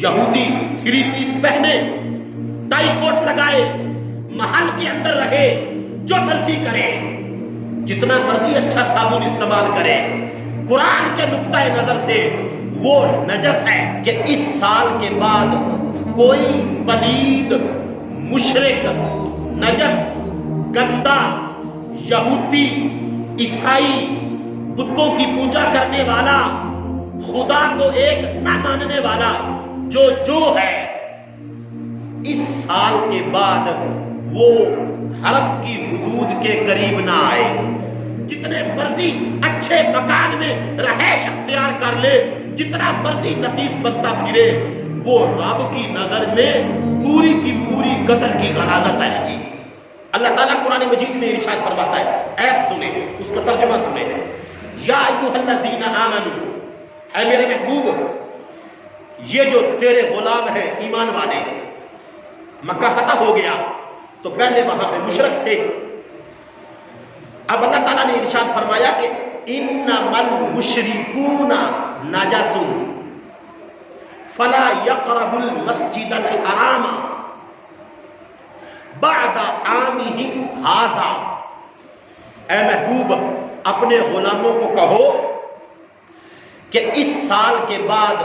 یہودی 3 پیس پہنے، ٹائی کوٹ لگائے، محل کے اندر رہے، جو مرضی کرے، جتنا مرضی اچھا صابن استعمال کرے، قرآن کے نقطۂ نظر سے وہ نجس ہے کہ اس سال کے بعد کوئی پلید، مشرک، نجس، گندا، یہودی، عیسائی، بتوں کی پوجا کرنے والا، خدا کو ایک نہ ماننے والا جو ہے، اس سال کے بعد وہ حرم کی حدود کے قریب نہ آئے۔ جتنے مرضی اچھے مکان میں رہائش اختیار کر لے، جتنا مرضی نفیس بنتا پھرے، وہ رب کی نظر میں پوری کی پوری قتل کی غلاظت ہے۔ اللہ تعالیٰ قرآن مجید میں ارشاد فرماتا ہے، آیت سنیں، اس کا ترجمہ سنیں، یا ایھا الذین آمنوا، اے میرے محبوب، یہ جو تیرے غلام ہیں ایمان والے، مکہ فتح ہو گیا تو پہلے وہاں پہ مشرک تھے، اب اللہ تعالیٰ نے ارشاد فرمایا کہ انما المشرکون نجس فلا يقربوا المسجد الحرام بعد عامهم هذا۔ اے محبوب، اپنے غلاموں کو کہو کہ اس سال کے بعد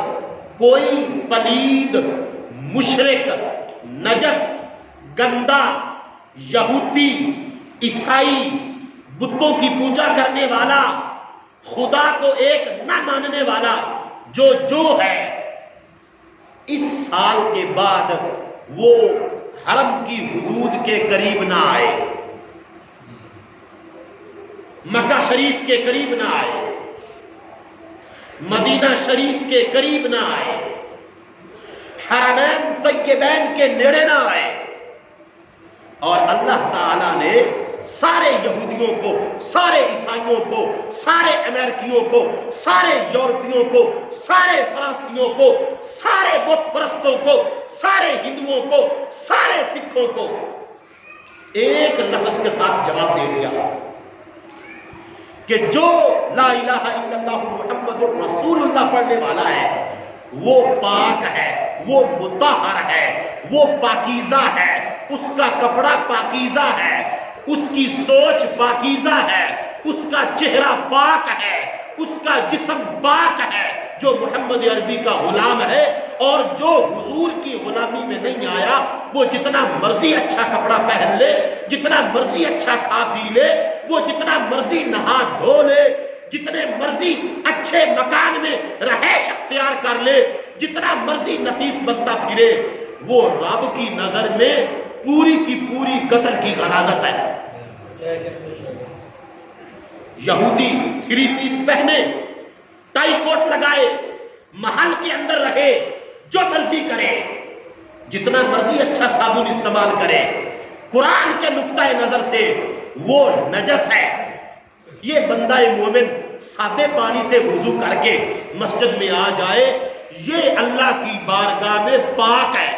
کوئی پلید، مشرک، نجس، گندا، یہودی، عیسائی، بتوں کی پوجا کرنے والا، خدا کو ایک نہ ماننے والا جو ہے، اس سال کے بعد وہ حرم کی حدود کے قریب نہ آئے، مکہ شریف کے قریب نہ آئے، مدینہ شریف کے قریب نہ آئے، حرمین طیبین کے نیڑے نہ آئے۔ اور اللہ تعالیٰ نے سارے یہودیوں کو، سارے عیسائیوں کو، سارے امریکیوں کو، سارے یورپیوں کو، سارے فرانسیوں کو، سارے بت پرستوں کو، سارے ہندوؤں کو، سارے سکھوں کو ایک لفظ کے ساتھ جواب دے دیا کہ جو لا الہ الا اللہ محمد رسول اللہ پڑھنے والا ہے وہ پاک ہے، وہ مطہر ہے، وہ پاکیزہ ہے، اس کا کپڑا پاکیزہ ہے، اس کی سوچ پاکیزہ ہے، اس کا چہرہ پاک ہے، اس کا جسم پاک ہے، جو محمد عربی کا غلام ہے اور جو حضور کی غلامی میں نہیں آیا، وہ جتنا مرضی اچھا کپڑا پہن لے، جتنا مرضی اچھا کھا پی لے، وہ جتنا مرضی نہا دھو لے، جتنے مرضی اچھے مکان میں رہائش اختیار کر لے، جتنا مرضی نفیس بنتا پھرے، وہ رب کی نظر میں پوری کی پوری قتل کی غلاظت ہے۔ یہودی 3 پیس پہنے، ٹائی کوٹ لگائے، محل کے اندر رہے، جو مرضی کرے، جتنا مرضی اچھا صابن استعمال کرے، قرآن کے نقطۂ نظر سے وہ نجس ہے۔ یہ بندہ مومن سادے پانی سے وضو کر کے مسجد میں آ جائے، یہ اللہ کی بارگاہ میں پاک ہے۔